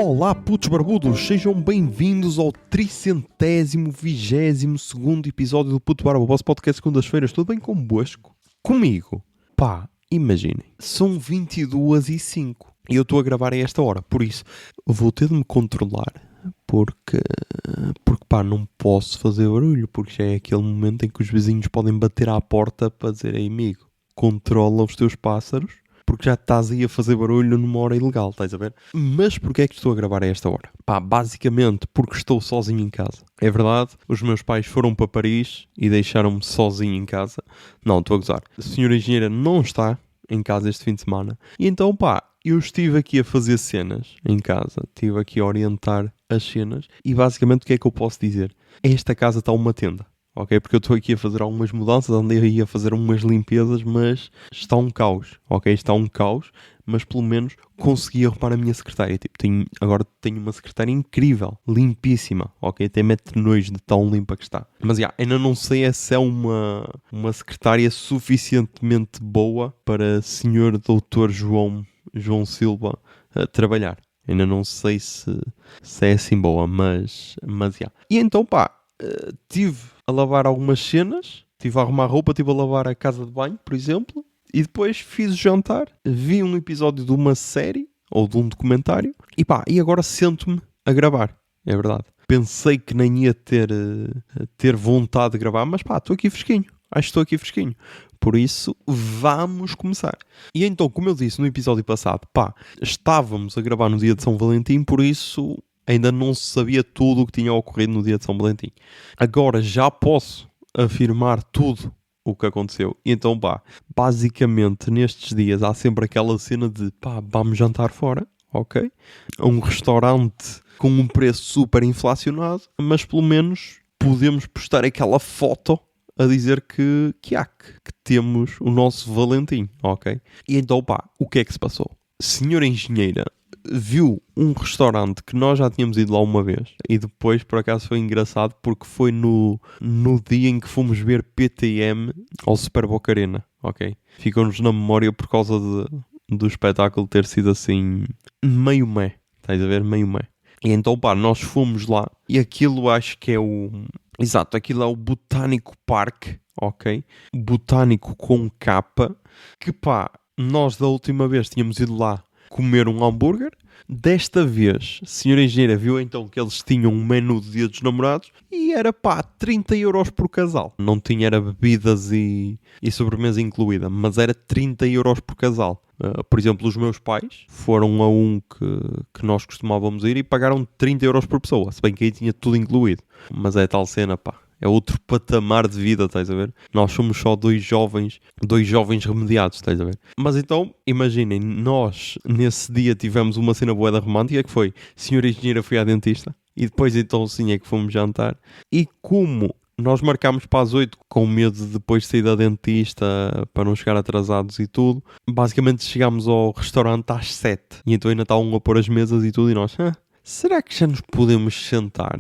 Olá putos barbudos, sejam bem-vindos ao 322º episódio do Puto Barba, o vosso podcast segundas-feiras. Tudo bem convosco? Comigo? Pá, imaginem, são 22h05 e eu estou a gravar a esta hora, por isso vou ter de me controlar porque pá, não posso fazer barulho, porque já é aquele momento em que os vizinhos podem bater à porta para dizer: ei amigo, controla os teus pássaros, porque já estás aí a fazer barulho numa hora ilegal, estás a ver? Mas porquê é que estou a gravar a esta hora? Pá, basicamente porque estou sozinho em casa. É verdade, os meus pais foram para Paris e deixaram-me sozinho em casa. Não, estou a gozar. A senhora engenheira não está em casa este fim de semana. E então, pá, eu estive aqui a fazer cenas em casa. Estive aqui a orientar as cenas. E basicamente o que é que eu posso dizer? Esta casa está uma tenda. Ok? Porque eu estou aqui a fazer algumas mudanças, andei aí a fazer umas limpezas, mas está um caos, ok? Está um caos, mas pelo menos consegui arrumar a minha secretária. Tipo, agora tenho uma secretária incrível, limpíssima, ok? Até mete nojo de tão limpa que está. Mas, ainda não sei se é uma secretária suficientemente boa para Sr. Dr. João Silva trabalhar. Ainda não sei se é assim boa, mas. E então, pá, tive a lavar algumas cenas, estive a arrumar roupa, estive a lavar a casa de banho, por exemplo, e depois fiz o jantar, vi um episódio de uma série, ou de um documentário, e pá, e agora sento-me a gravar, é verdade. Pensei que nem ia ter vontade de gravar, mas pá, estou aqui fresquinho, acho que estou aqui fresquinho. Por isso, vamos começar. E então, como eu disse no episódio passado, pá, estávamos a gravar no dia de São Valentim, por isso ainda não se sabia tudo o que tinha ocorrido no dia de São Valentim. Agora já posso afirmar tudo o que aconteceu. E então, pá, basicamente nestes dias há sempre aquela cena de, pá, vamos jantar fora, ok? A um restaurante com um preço super inflacionado, mas pelo menos podemos postar aquela foto a dizer que temos o nosso Valentim, ok? E então, pá, o que é que se passou? Senhora engenheira viu um restaurante que nós já tínhamos ido lá uma vez e depois, por acaso, foi engraçado porque foi no dia em que fomos ver PTM ao Super Boca Arena, ok? Ficou-nos na memória por causa do espetáculo ter sido assim meio meh, estás a ver? Meio meh. E então, pá, nós fomos lá e aquilo acho que é Exato, aquilo é o Botânico Park, ok? Botânico com capa, que pá, nós da última vez tínhamos ido lá comer um hambúrguer. Desta vez, a senhora engenheira viu então que eles tinham um menu de Dia dos Namorados e era pá, 30€ por casal. Não tinha era bebidas e sobremesa incluída, mas era 30€ por casal. Por exemplo, os meus pais foram a um que nós costumávamos ir e pagaram 30€ por pessoa, se bem que aí tinha tudo incluído. Mas é tal cena, pá. É outro patamar de vida, estás a ver? Nós somos só dois jovens remediados, estás a ver? Mas então, imaginem, nós nesse dia tivemos uma cena bué da romântica que foi: a senhora engenheira foi à dentista e depois então sim é que fomos jantar. E como nós marcámos para as 8 com medo de depois sair da dentista para não chegar atrasados e tudo, basicamente chegámos ao restaurante às 7 e então ainda estavam a pôr as mesas e tudo e nós, será que já nos podemos sentar?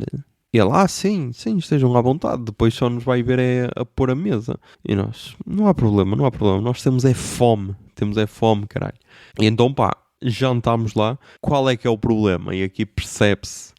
E ela, sim, estejam à vontade, depois só nos vai ver a pôr a mesa. E nós, não há problema, nós temos fome, caralho. E então, pá, jantámos lá. Qual é que é o problema? E aqui percebe-se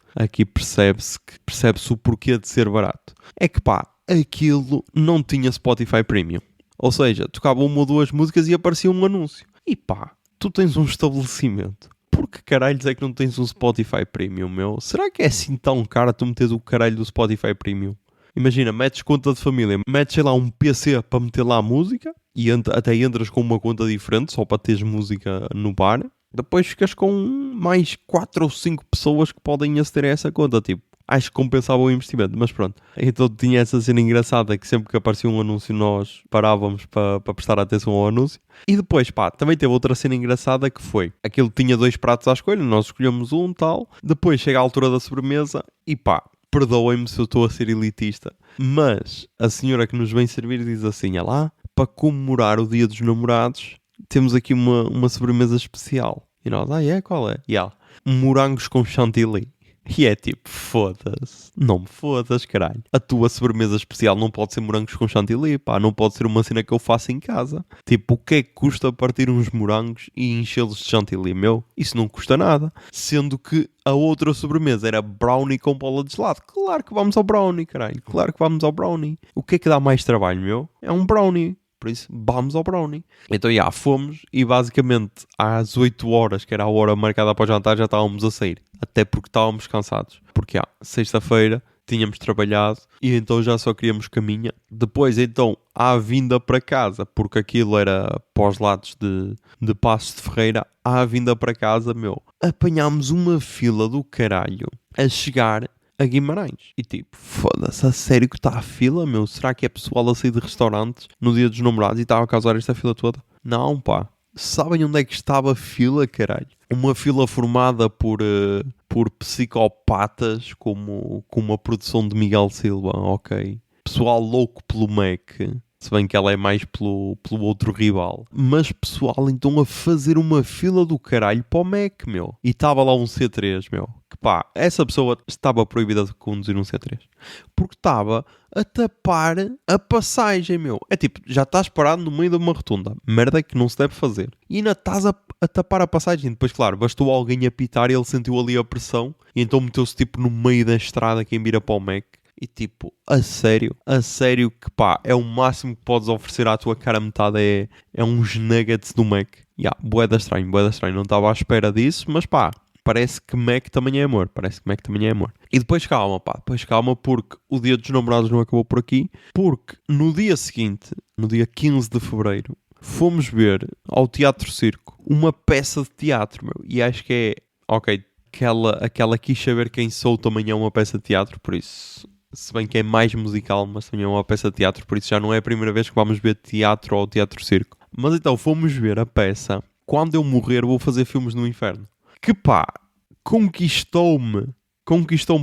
o porquê de ser barato. É que, pá, aquilo não tinha Spotify Premium. Ou seja, tocava uma ou duas músicas e aparecia um anúncio. E pá, tu tens um estabelecimento. Por que caralhos é que não tens um Spotify Premium, meu? Será que é assim tão caro tu meteres o caralho do Spotify Premium? Imagina, metes conta de família, metes, sei lá, um PC para meter lá a música e até entras com uma conta diferente só para teres música no bar. Depois ficas com mais 4 ou 5 pessoas que podem aceder a essa conta, tipo. Acho que compensava o investimento, mas pronto. Então tinha essa cena engraçada que sempre que aparecia um anúncio nós parávamos para prestar atenção ao anúncio. E depois, pá, também teve outra cena engraçada que foi: aquilo tinha 2 pratos à escolha, nós escolhemos um tal. Depois chega a altura da sobremesa e pá, perdoem-me se eu estou a ser elitista, mas a senhora que nos vem servir diz assim: é lá, para comemorar o Dia dos Namorados, temos aqui uma sobremesa especial. E nós, qual é? E ela, morangos com chantilly. E é tipo, foda-se. Não me fodas, caralho. A tua sobremesa especial não pode ser morangos com chantilly, pá. Não pode ser uma cena que eu faço em casa. Tipo, o que é que custa partir uns morangos e enchê-los de chantilly, meu? Isso não custa nada. Sendo que a outra sobremesa era brownie com bola de gelado. Claro que vamos ao brownie, caralho. Claro que vamos ao brownie. O que é que dá mais trabalho, meu? É um brownie. Por isso, vamos ao brownie. Então, fomos e basicamente às 8 horas, que era a hora marcada para o jantar, já estávamos a sair. Até porque estávamos cansados. Porque, sexta-feira tínhamos trabalhado e então já só queríamos caminha. Depois, então, à vinda para casa, porque aquilo era para os lados de Passos de Ferreira, à vinda para casa, meu, apanhámos uma fila do caralho a chegar a Guimarães. E tipo, foda-se, a sério que está a fila, meu? Será que é pessoal a sair de restaurantes no dia dos namorados e estava a causar esta fila toda? Não, pá. Sabem onde é que estava a fila, caralho? Uma fila formada por psicopatas, como a produção de Miguel Silva, ok? Pessoal louco pelo Mac, se bem que ela é mais pelo outro rival. Mas pessoal, então a fazer uma fila do caralho para o Mac, meu. E estava lá um C3, meu. Que pá, essa pessoa estava proibida de conduzir um C3. Porque estava a tapar a passagem, meu. É tipo, já estás parado no meio de uma rotunda. Merda que não se deve fazer. E ainda estás a tapar a passagem. Depois, claro, bastou alguém apitar e ele sentiu ali a pressão. E então meteu-se tipo no meio da estrada quem vira para o Mac. E tipo, a sério que pá, é o máximo que podes oferecer à tua cara metade é uns nuggets do Mac. Bué da estranho, não estava à espera disso, mas pá, parece que Mac também é amor, E depois calma, porque o dia dos namorados não acabou por aqui, porque no dia seguinte, no dia 15 de fevereiro, fomos ver ao Teatro Circo uma peça de teatro, meu, e acho que é, ok, aquela Quis Saber Quem Sou também é uma peça de teatro, por isso... Se bem que é mais musical, mas também é uma peça de teatro, por isso já não é a primeira vez que vamos ver teatro ou Teatro Circo. Mas então fomos ver a peça Quando Eu Morrer Vou Fazer Filmes no Inferno. Que pá, conquistou-me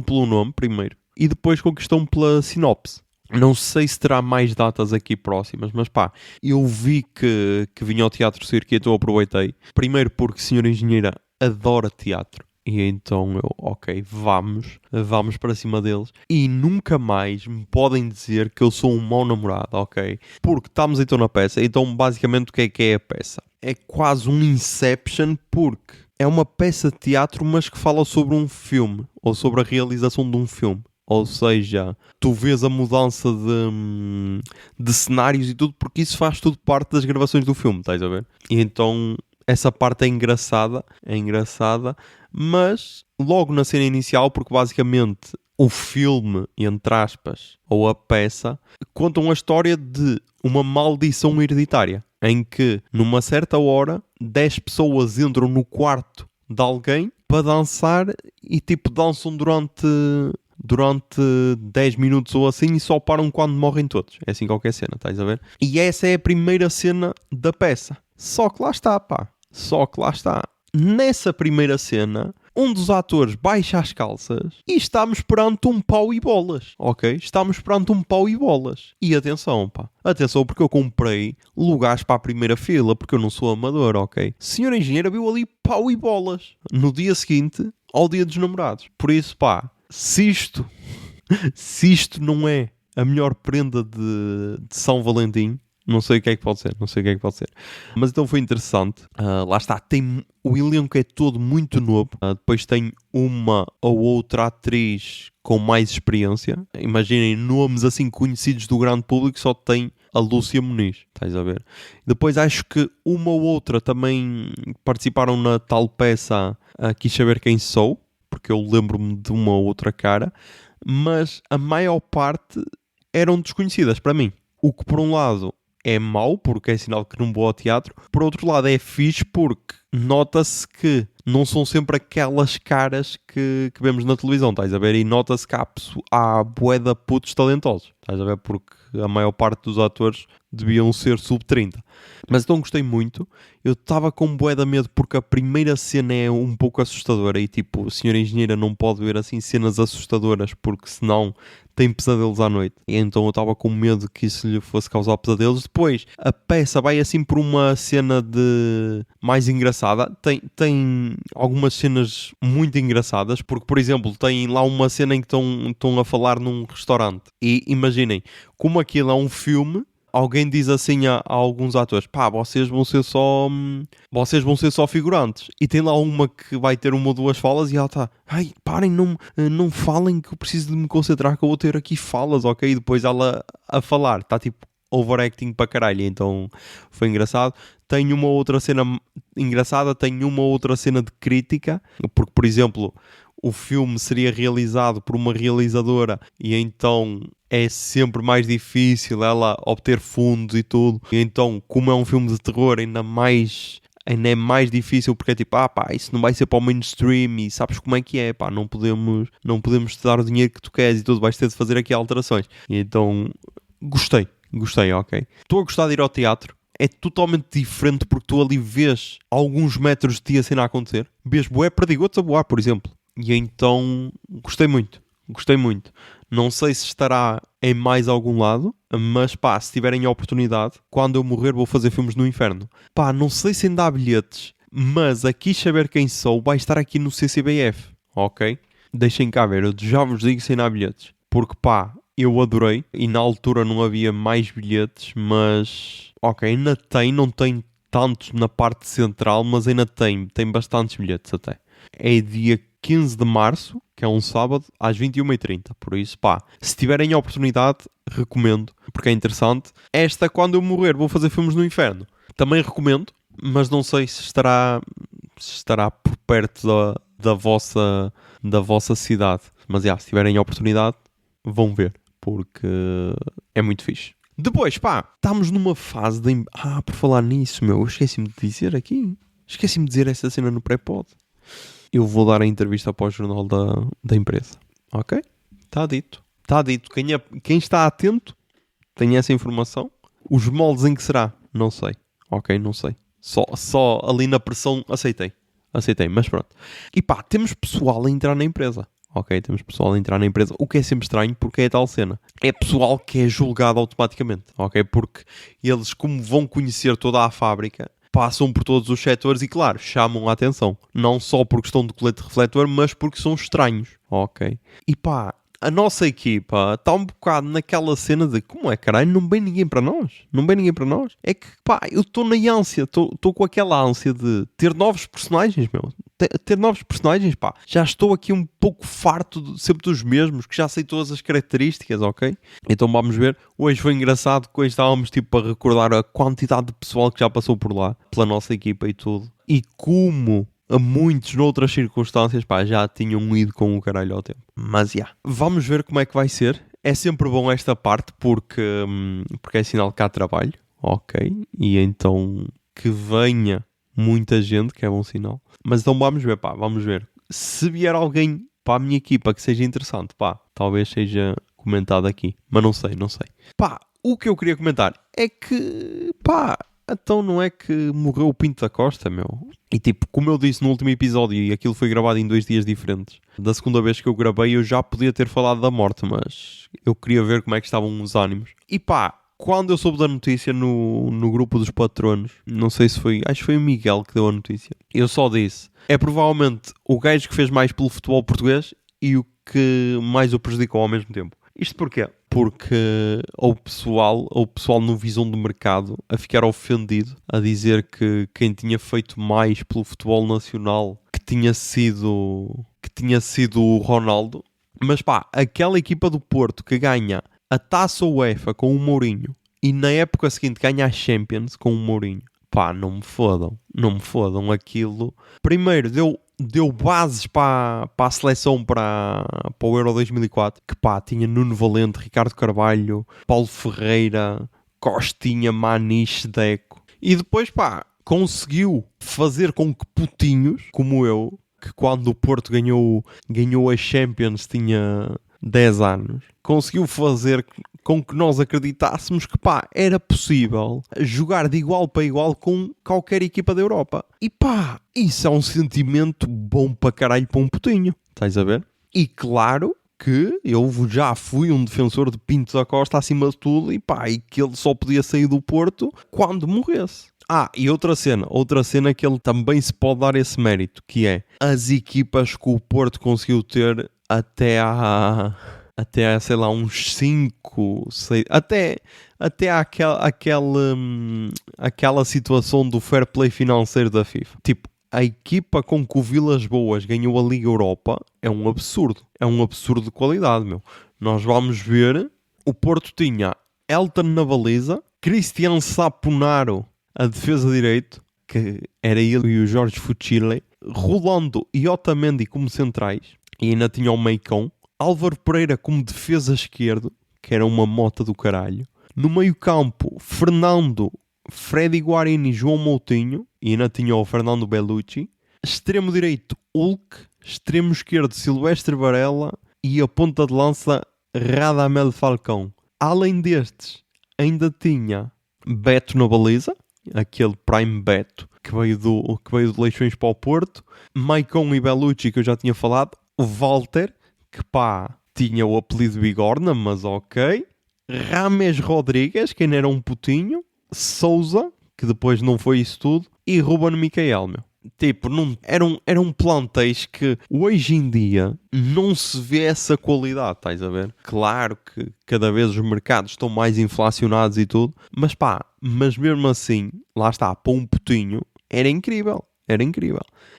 pelo nome primeiro e depois conquistou-me pela sinopse. Não sei se terá mais datas aqui próximas, mas pá, eu vi que vinha ao Teatro Circo e então aproveitei. Primeiro porque a senhora engenheira adora teatro. E então eu, ok, vamos para cima deles. E nunca mais me podem dizer que eu sou um mau namorado, ok? Porque estamos então na peça. Então basicamente o que é a peça? É quase um Inception, porque é uma peça de teatro, mas que fala sobre um filme. Ou sobre a realização de um filme. Ou seja, tu vês a mudança de cenários e tudo, porque isso faz tudo parte das gravações do filme, estás a ver? E então... essa parte é engraçada, mas logo na cena inicial, porque basicamente o filme, entre aspas, ou a peça, contam a história de uma maldição hereditária, em que, numa certa hora, 10 pessoas entram no quarto de alguém para dançar e tipo dançam durante 10 minutos ou assim e só param quando morrem todos. É assim qualquer cena, estás a ver? E essa é a primeira cena da peça. Só que lá está, pá. Nessa primeira cena, um dos atores baixa as calças e estamos perante um pau e bolas, ok? E atenção, pá. Atenção, porque eu comprei lugares para a primeira fila, porque eu não sou amador, ok? Senhora engenheira viu ali pau e bolas no dia seguinte ao dia dos namorados. Por isso, pá, se isto não é a melhor prenda de São Valentim, não sei o que é que pode ser. Mas então foi interessante. Lá está, o elenco é todo muito novo. Depois tem uma ou outra atriz com mais experiência. Imaginem, nomes assim conhecidos do grande público, só tem a Lúcia Muniz. Estás a ver? Depois acho que uma ou outra também participaram na tal peça Quis Saber Quem Sou, porque eu lembro-me de uma ou outra cara. Mas a maior parte eram desconhecidas para mim. O que por um lado é mau, porque é sinal que não vou ao teatro. Por outro lado é fixe, porque nota-se que não são sempre aquelas caras que vemos na televisão, estás a ver? E nota-se que há bué de putos talentosos, estás a ver? Porque a maior parte dos atores deviam ser sub-30. Mas então gostei muito. Eu estava com bué de medo porque a primeira cena é um pouco assustadora e tipo, a senhora engenheira não pode ver assim cenas assustadoras porque senão tem pesadelos à noite. E então eu estava com medo que isso lhe fosse causar pesadelos. Depois, a peça vai assim por uma cena de mais engraçada. Tem algumas cenas muito engraçadas, porque, por exemplo, tem lá uma cena em que estão a falar num restaurante. E imaginem, como aquilo é um filme, alguém diz assim a alguns atores: pá, vocês vão ser só figurantes. E tem lá uma que vai ter uma ou duas falas e ela está: ai, parem, não falem que eu preciso de me concentrar que eu vou ter aqui falas, ok? E depois ela a falar, está tipo overacting para caralho. Então foi engraçado. Tem uma outra cena engraçada, tem uma outra cena de crítica, porque, por exemplo, o filme seria realizado por uma realizadora e então é sempre mais difícil ela obter fundos e tudo. E então, como é um filme de terror, ainda é mais difícil, porque é tipo, pá, isso não vai ser para o mainstream e sabes como é que é, pá, não podemos te dar o dinheiro que tu queres e tudo, vais ter de fazer aqui alterações. E então, gostei, ok? Estou a gostar de ir ao teatro. É totalmente diferente porque tu ali vês alguns metros de ti a cena a acontecer. Vês bué perdigotos a voar, por exemplo. E então, gostei muito. Não sei se estará em mais algum lado, mas pá, se tiverem a oportunidade, quando eu morrer vou fazer filmes no inferno. Pá, não sei se ainda há bilhetes, mas aqui saber quem sou vai estar aqui no CCBF, ok? Deixem cá ver, eu já vos digo se ainda há bilhetes. Porque pá, eu adorei e na altura não havia mais bilhetes, mas ok, ainda não tem tantos na parte central, mas ainda tem bastantes bilhetes até. É dia 15 de março, que é um sábado, às 21h30. Por isso, pá, se tiverem a oportunidade, recomendo, porque é interessante. Esta, quando eu morrer, vou fazer filmes no inferno. Também recomendo, mas não sei se estará por perto da vossa cidade. Mas, se tiverem a oportunidade, vão ver, porque é muito fixe. Depois, pá, estamos numa fase de... por falar nisso, eu esqueci-me de dizer aqui. Esqueci-me de dizer essa cena no pré-pod. Eu vou dar a entrevista para o jornal da empresa. Ok? Está dito. Quem está atento tem essa informação. Os moldes em que será? Não sei. Ok? Não sei. Só ali na pressão aceitei, mas pronto. E pá, temos pessoal a entrar na empresa. Ok? Temos pessoal a entrar na empresa. O que é sempre estranho porque é a tal cena. É pessoal que é julgado automaticamente. Ok? Porque eles, como vão conhecer toda a fábrica, passam por todos os setores e, claro, chamam a atenção. Não só porque estão de colete refletor, mas porque são estranhos. Ok? E pá, a nossa equipa está um bocado naquela cena de como é, caralho, não vem ninguém para nós. É que, pá, eu estou na ânsia, estou com aquela ânsia de ter novos personagens, meu. Ter novos personagens, pá. Já estou aqui um pouco farto sempre dos mesmos, que já sei todas as características, ok? Então vamos ver. Hoje foi engraçado, que hoje estávamos tipo a recordar a quantidade de pessoal que já passou por lá, pela nossa equipa e tudo. E como a muitos noutras circunstâncias, pá, já tinham ido com o caralho ao tempo. Mas, vamos ver como é que vai ser. É sempre bom esta parte, porque é sinal que há trabalho, ok? E então que venha muita gente, que é bom sinal. Mas então vamos ver, pá, vamos ver. Se vier alguém para a minha equipa que seja interessante, pá, talvez seja comentado aqui. Mas não sei. Pá, o que eu queria comentar é que, pá, então não é que morreu o Pinto da Costa, meu? E tipo, como eu disse no último episódio, e aquilo foi gravado em 2 dias diferentes, da segunda vez que eu gravei eu já podia ter falado da morte, mas eu queria ver como é que estavam os ânimos. E pá, quando eu soube da notícia no grupo dos patronos, não sei se foi, acho que foi o Miguel que deu a notícia, eu só disse, é provavelmente o gajo que fez mais pelo futebol português e o que mais o prejudicou ao mesmo tempo. Isto porquê? Porque o pessoal no visão do mercado a ficar ofendido, a dizer que quem tinha feito mais pelo futebol nacional que tinha sido o Ronaldo. Mas pá, aquela equipa do Porto que ganha a Taça UEFA com o Mourinho e na época seguinte ganha a Champions com o Mourinho, pá, não me fodam aquilo. Primeiro deu bases para a seleção para o Euro 2004, que pá, tinha Nuno Valente, Ricardo Carvalho, Paulo Ferreira, Costinha, Maniche, Deco. E depois, pá, conseguiu fazer com que putinhos, como eu, que quando o Porto ganhou a Champions tinha 10 anos, conseguiu fazer com que nós acreditássemos que, pá, era possível jogar de igual para igual com qualquer equipa da Europa. E pá, isso é um sentimento bom para caralho para um putinho. Estás a ver? E claro que eu já fui um defensor de Pinto da Costa acima de tudo e pá, e que ele só podia sair do Porto quando morresse. E outra cena que ele também se pode dar esse mérito, que é as equipas que o Porto conseguiu ter até sei lá, uns 5, 6, até aquela situação do fair play financeiro da FIFA. Tipo, a equipa com que o Vilas Boas ganhou a Liga Europa é um absurdo. É um absurdo de qualidade, meu. Nós vamos ver, o Porto tinha Elton na baliza, Cristian Saponaro a defesa de direito, que era ele e o Jorge Fuchile, Rolando e Otamendi como centrais, e ainda tinha o Meicão, Álvaro Pereira como defesa esquerdo, que era uma mota do caralho. No meio campo, Fernando, Freddy Guarini e João Moutinho, e ainda tinha o Fernando Bellucci. Extremo direito, Hulk. Extremo esquerdo, Silvestre Varela. E a ponta de lança, Radamel Falcão. Além destes, ainda tinha Beto na baliza, aquele Prime Beto, que veio de Leixões para o Porto. Maicon e Bellucci, que eu já tinha falado. O Walter, que pá, tinha o apelido de Bigorna, mas ok. Rames Rodrigues, que ainda era um putinho. Souza, que depois não foi isso tudo. E Ruben Micael, meu. Tipo, eram plantéis que hoje em dia não se vê essa qualidade, estás a ver? Claro que cada vez os mercados estão mais inflacionados e tudo, mas pá, mas mesmo assim, lá está, para um putinho, era incrível.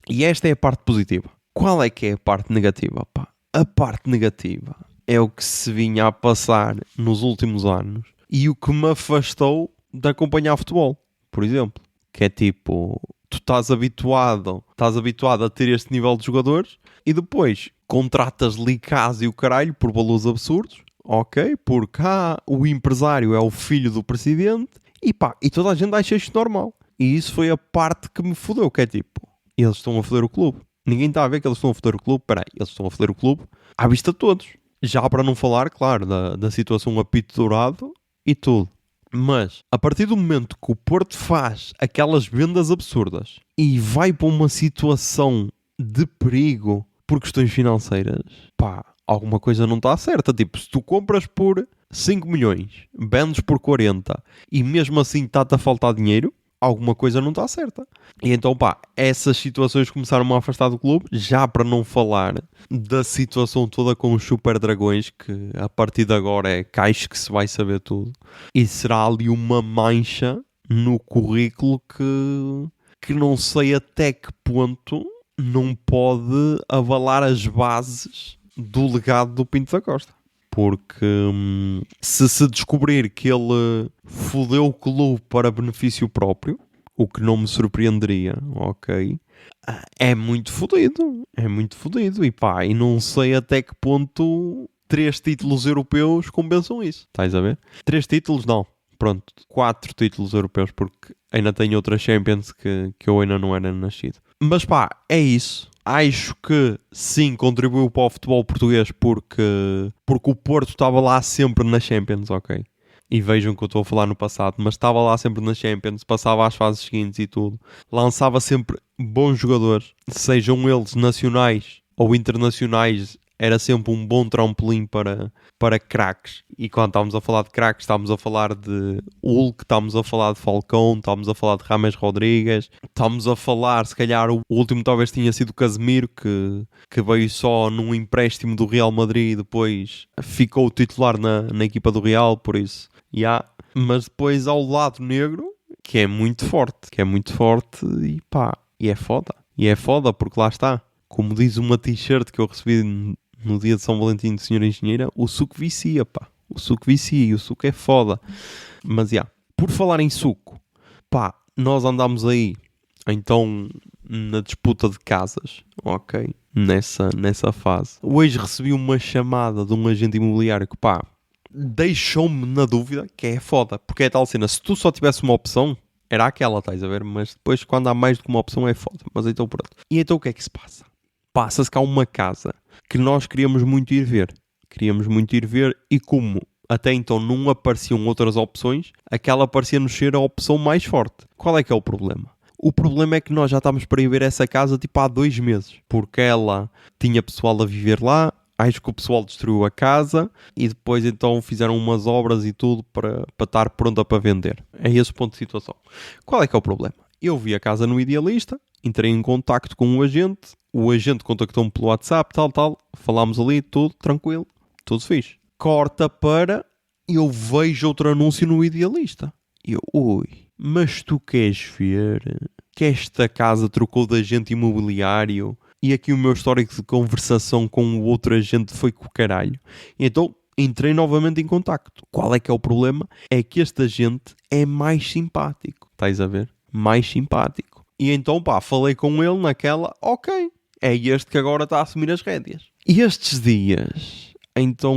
E esta é a parte positiva. Qual é que é a parte negativa, pá? A parte negativa é o que se vinha a passar nos últimos anos e o que me afastou de acompanhar futebol, por exemplo. Que é tipo, tu estás habituado a ter este nível de jogadores e depois contratas Licaz e o caralho por valores absurdos, ok? Porque o empresário é o filho do presidente e pá, e toda a gente acha isto normal. E isso foi a parte que me fodeu, que é tipo, eles estão a foder o clube. Ninguém está a ver que eles estão a foder o clube. Peraí, eles estão a foder o clube à vista de todos. Já para não falar, claro, da situação apito dourado e tudo. Mas, a partir do momento que o Porto faz aquelas vendas absurdas e vai para uma situação de perigo por questões financeiras, pá, alguma coisa não está certa. Tipo, se tu compras por 5 milhões, vendes por 40 e mesmo assim está-te a faltar dinheiro, alguma coisa não está certa. E então, pá, essas situações começaram a afastar do clube, já para não falar da situação toda com os Super Dragões, que a partir de agora é caixa que se vai saber tudo. E será ali uma mancha no currículo que não sei até que ponto não pode avalar as bases do legado do Pinto da Costa. Porque se descobrir que ele fodeu o clube para benefício próprio, o que não me surpreenderia, ok? É muito fodido. E pá, e não sei até que ponto 3 títulos europeus compensam isso. Estás a ver? 3 títulos não. Pronto, 4 títulos europeus, porque ainda tenho outras Champions que eu ainda não era nascido. Mas pá, é isso. Acho que sim, contribuiu para o futebol português porque o Porto estava lá sempre na Champions, ok? E vejam que eu estou a falar no passado, mas estava lá sempre na Champions, passava às fases seguintes e tudo. Lançava sempre bons jogadores, sejam eles nacionais ou internacionais, era sempre um bom trampolim para craques. E quando estávamos a falar de craques, estávamos a falar de Hulk, estávamos a falar de Falcão, estávamos a falar de Rames Rodrigues, estávamos a falar, se calhar o último talvez tinha sido o Casemiro, que veio só num empréstimo do Real Madrid e depois ficou titular na equipa do Real, por isso, Mas depois ao lado negro, que é muito forte e pá, e é foda porque lá está, como diz uma t-shirt que eu recebi no dia de São Valentim de Senhora Engenheira, o suco vicia, pá. O suco vicia e o suco é foda. Mas, por falar em suco, pá, nós andámos aí, então, na disputa de casas, ok? Nessa fase. Hoje recebi uma chamada de um agente imobiliário que, pá, deixou-me na dúvida, que é foda. Porque é tal cena, se tu só tivesse uma opção, era aquela, estás a ver? Mas depois, quando há mais do que uma opção, é foda. Mas então, pronto. E então, o que é que se passa? Passa-se cá uma casa que nós queríamos muito ir ver. E como até então não apareciam outras opções, aquela parecia-nos ser a opção mais forte. Qual é que é o problema? O problema é que nós já estávamos para ir ver essa casa tipo há 2 meses. Porque ela tinha pessoal a viver lá, Acho que o pessoal destruiu a casa e depois então fizeram umas obras e tudo para estar pronta para vender. É esse o ponto de situação. Qual é que é o problema? Eu vi a casa no Idealista, entrei em contacto com o agente contactou-me pelo WhatsApp, tal, falámos ali, tudo tranquilo, tudo fixe. Corta para eu vejo outro anúncio no Idealista. E eu, ui, mas tu queres ver que esta casa trocou de agente imobiliário e aqui o meu histórico de conversação com o outro agente foi com o caralho. E então entrei novamente em contacto. Qual é que é o problema? É que este agente é mais simpático. Estás a ver? Mais simpático. E então, falei com ele naquela, ok, é este que agora está a assumir as rédeas. E estes dias, então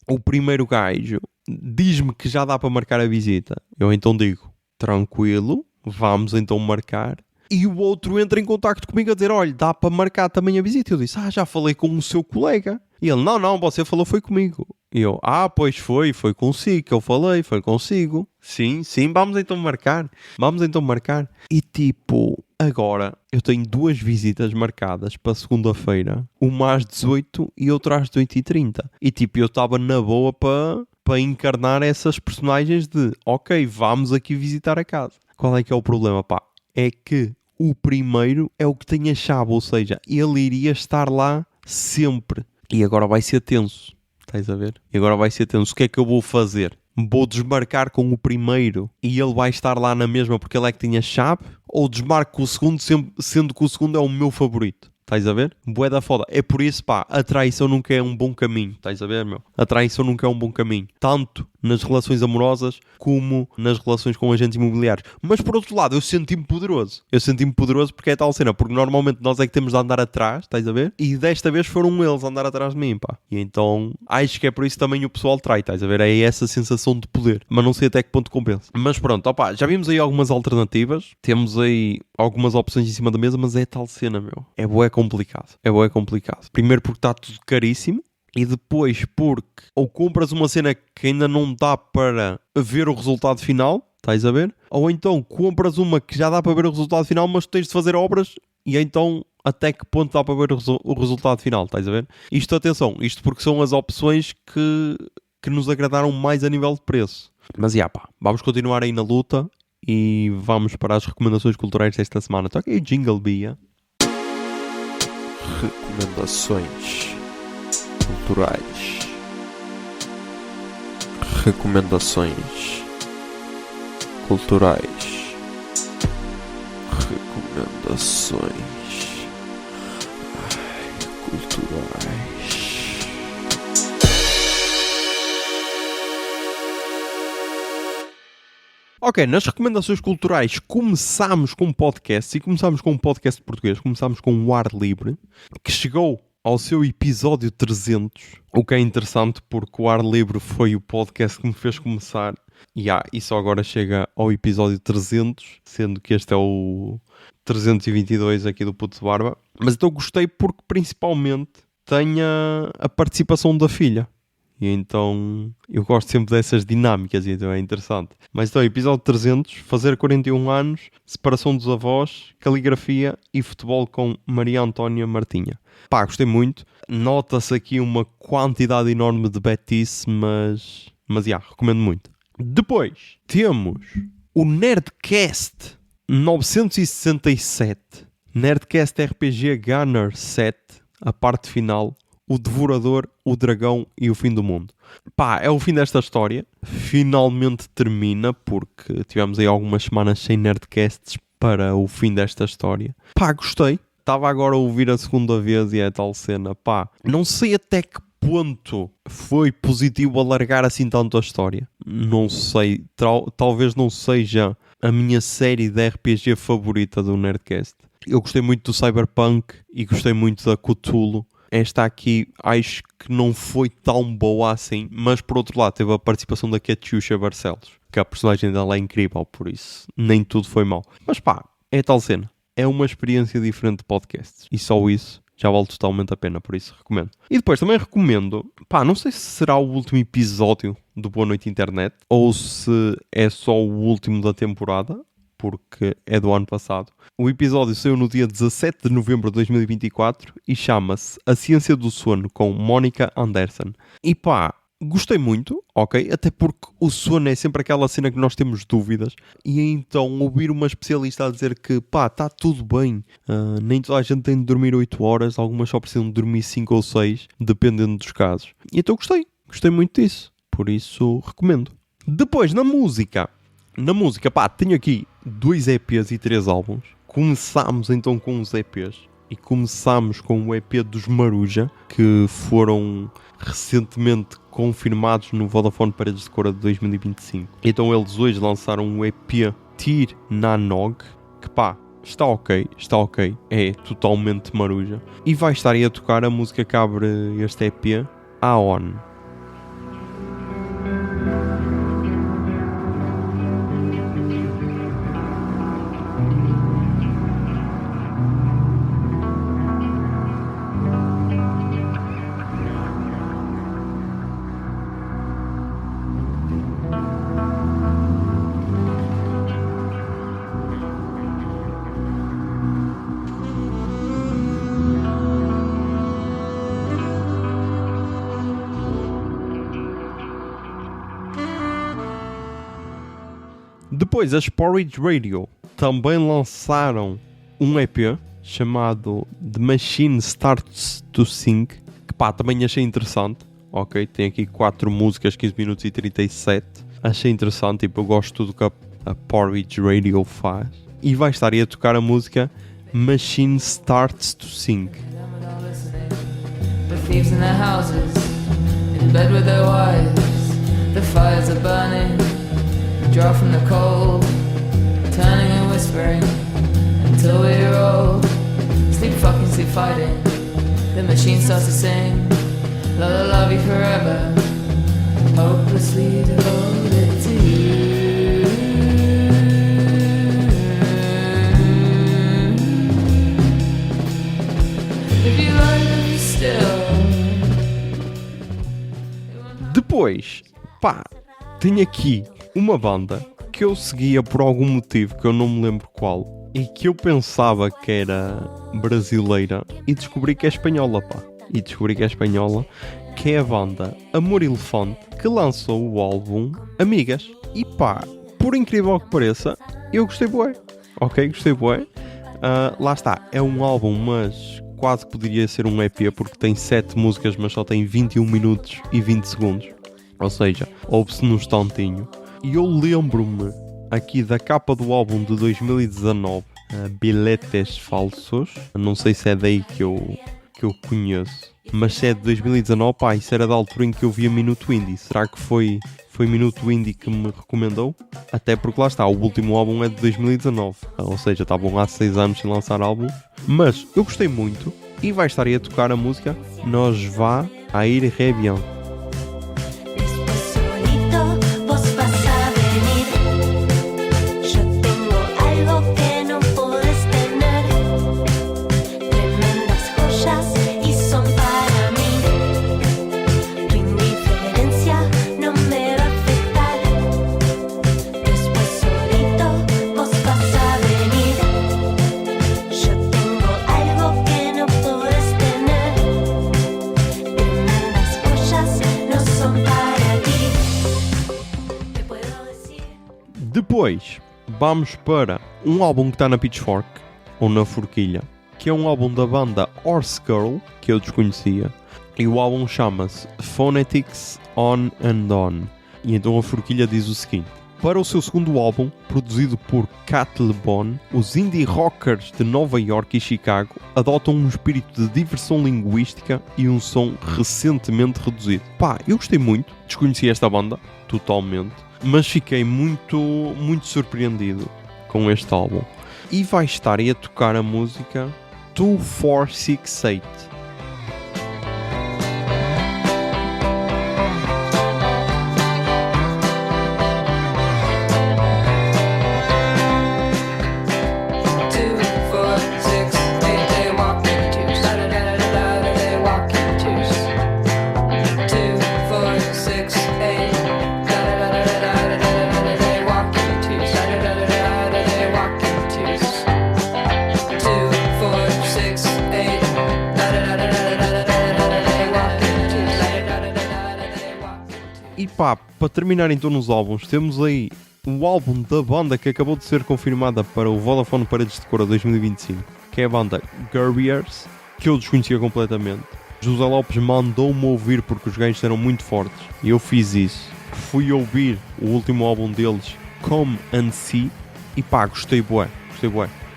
o primeiro gajo diz-me que já dá para marcar a visita. Eu então digo, tranquilo, vamos então marcar. E o outro entra em contacto comigo a dizer, olha, dá para marcar também a visita. Eu disse, já falei com o seu colega. E ele, não, você falou foi comigo. E eu, pois foi consigo que eu falei, foi consigo. Sim, vamos então marcar. E tipo, agora eu tenho 2 visitas marcadas para segunda-feira. Uma às 18 e outra às 18h30. E tipo, eu estava na boa para encarnar essas personagens de, ok, vamos aqui visitar a casa. Qual é que é o problema, É que o primeiro é o que tem a chave, ou seja, ele iria estar lá sempre. E agora vai ser tenso. Estás a ver? E agora vai ser tenso. O que é que eu vou fazer? Vou desmarcar com o primeiro e ele vai estar lá na mesma porque ele é que tem a chave? Ou desmarco com o segundo, sendo que o segundo é o meu favorito? Estás a ver? Bué da foda. É por isso, a traição nunca é um bom caminho. Estás a ver, meu? A traição nunca é um bom caminho. Tanto nas relações amorosas como nas relações com agentes imobiliários. Mas por outro lado, eu senti-me poderoso. Porque é tal cena. Porque normalmente nós é que temos de andar atrás, estás a ver? E desta vez foram eles a andar atrás de mim, E então, acho que é por isso também o pessoal trai, estás a ver? É essa sensação de poder. Mas não sei até que ponto compensa. Mas pronto, já vimos aí algumas alternativas. Temos aí algumas opções em cima da mesa, mas é tal cena, meu. É bué complicado. Primeiro porque está tudo caríssimo. E depois porque ou compras uma cena que ainda não dá para ver o resultado final, estás a ver? Ou então compras uma que já dá para ver o resultado final, mas tens de fazer obras e então até que ponto dá para ver o resultado final, estás a ver? Atenção, isto porque são as opções que nos agradaram mais a nível de preço. Mas vamos continuar aí na luta e vamos para as recomendações culturais desta semana. Está aqui o Jingle Bia. Recomendações culturais. Recomendações culturais. Ok, nas recomendações culturais começámos com um podcast e começámos com um podcast português, começámos com o Ar Livre, que chegou ao seu episódio 300, o que é interessante porque o Ar Livre foi o podcast que me fez começar e só agora chega ao episódio 300, sendo que este é o 322 aqui do Puto de Barba. Mas então gostei porque principalmente tem a participação da filha. E então eu gosto sempre dessas dinâmicas e então é interessante. Mas então, episódio 300, fazer 41 anos, separação dos avós, caligrafia e futebol com Maria Antónia Martinha. Gostei muito. Nota-se aqui uma quantidade enorme de betice, mas recomendo muito. Depois temos o Nerdcast 967. Nerdcast RPG Gunner 7, a parte final. O Devorador, o Dragão e o Fim do Mundo. É o fim desta história. Finalmente termina, porque tivemos aí algumas semanas sem Nerdcasts para o fim desta história. Gostei. Estava agora a ouvir a segunda vez e é tal cena. Não sei até que ponto foi positivo alargar assim tanto a história. Não sei. Talvez não seja a minha série de RPG favorita do Nerdcast. Eu gostei muito do Cyberpunk e gostei muito da Cthulhu. Esta aqui acho que não foi tão boa assim, mas por outro lado teve a participação da Catiuxa Barcelos, que a personagem dela é incrível, por isso nem tudo foi mau. Mas é tal cena. É uma experiência diferente de podcasts e só isso já vale totalmente a pena, por isso recomendo. E depois também recomendo, não sei se será o último episódio do Boa Noite Internet ou se é só o último da temporada, porque é do ano passado. O episódio saiu no dia 17 de novembro de 2024 e chama-se A Ciência do Sono, com Mónica Anderson. E pá, gostei muito, ok? Até porque o sono é sempre aquela cena que nós temos dúvidas. E então ouvir uma especialista a dizer que pá, está tudo bem. Nem toda a gente tem de dormir 8 horas. Algumas só precisam de dormir 5 ou 6, dependendo dos casos. E então gostei muito disso. Por isso, recomendo. Depois, na música, pá, tenho aqui 2 EPs e 3 álbuns. Começámos então com os EPs. E começámos com o EP dos Maruja, que foram recentemente confirmados no Vodafone Paredes de Cora de 2025. Então eles hoje lançaram um EP Tir Nanog, que pá, está ok, é totalmente Maruja. E vai estar aí a tocar a música que abre este EP, Aon. Depois, as Porridge Radio também lançaram um EP chamado The Machine Starts to Sing, que pá, também achei interessante, ok? Tem aqui 4 músicas, 15 minutos e 37. Achei interessante, tipo, eu gosto de tudo que a Porridge Radio faz. E vai estar aí a tocar a música Machine Starts to Sing. The thieves in their houses, in bed with their wives, the fires are burning. Draw from the cold, turning and whispering until we roll. Sleep fucking, sleep fighting. The machine starts to sing. Love you forever. Hopelessly devoted to you. If you love me still. Depois, pá, tenho aqui uma banda que eu seguia por algum motivo que eu não me lembro qual e que eu pensava que era brasileira e descobri que é espanhola, pá. Que é a banda Amor Elefante, que lançou o álbum Amigas. E pá, por incrível que pareça, eu gostei bué. Ok, gostei bué. Lá está, é um álbum, mas quase que poderia ser um EP porque tem 7 músicas, mas só tem 21 minutos e 20 segundos. Ou seja, ouve-se num instantinho. E eu lembro-me aqui da capa do álbum de 2019, Bilhetes Falsos. Não sei se é daí que eu conheço, mas se é de 2019, pá, isso era da altura em que eu via Minuto Indie. Será que foi Minuto Indie que me recomendou? Até porque lá está, o último álbum é de 2019, ou seja, estavam há 6 anos sem lançar álbum. Mas eu gostei muito e vai estar aí a tocar a música Nos va a ir re bien. Depois, vamos para um álbum que está na Pitchfork, ou na Forquilha, que é um álbum da banda Horse Girl, que eu desconhecia, e o álbum chama-se Phonetics On and On. E então a Forquilha diz o seguinte: para o seu segundo álbum, produzido por Cat LeBon, os indie rockers de Nova York e Chicago adotam um espírito de diversão linguística e um som recentemente reduzido. Pá, eu gostei muito, desconheci esta banda, totalmente, mas fiquei muito surpreendido com este álbum. E vai estar aí a tocar a música 2468. pá, para terminar então nos álbuns, temos aí o álbum da banda que acabou de ser confirmada para o Vodafone Paredes de Cora 2025, que é a banda Guerriers, que eu desconhecia completamente. José Lopes mandou-me ouvir porque os gajos eram muito fortes e eu fiz isso. Fui ouvir o último álbum deles, Come and See, e pá, gostei bué.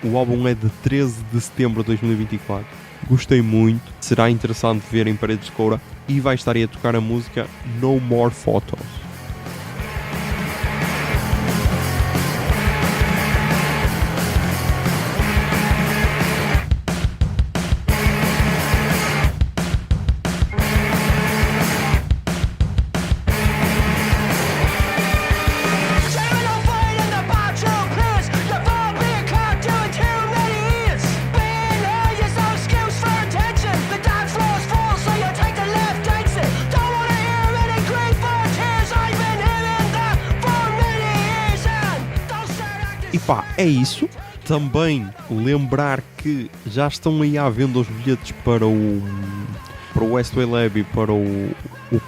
O álbum é de 13 de setembro de 2024. Gostei muito, será interessante ver em Paredes de Coura e vai estar aí a tocar a música No More Photos. E pá, é isso. Também lembrar que já estão aí à venda os bilhetes para o Westway Lab e para o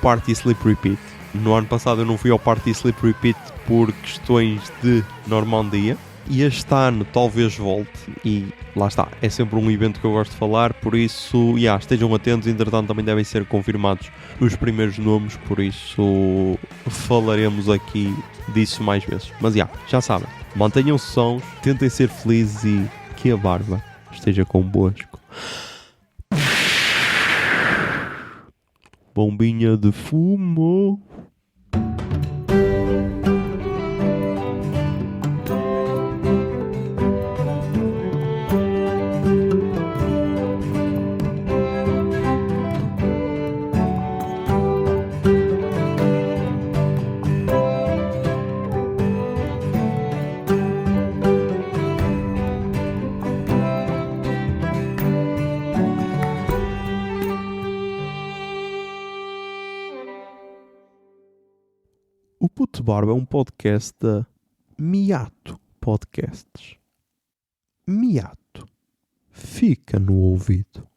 Party Sleep Repeat. No ano passado eu não fui ao Party Sleep Repeat por questões de Normandia. E este ano talvez volte. E lá está, é sempre um evento que eu gosto de falar. Por isso, estejam atentos. Entretanto também devem ser confirmados os primeiros nomes. Por isso falaremos aqui disso mais vezes. Mas já sabem. Mantenham-se sãos, tentem ser felizes e que a barba esteja convosco. Bombinha de fumo. O Puto Barba é um podcast da Miato Podcasts. Miato. Fica no ouvido.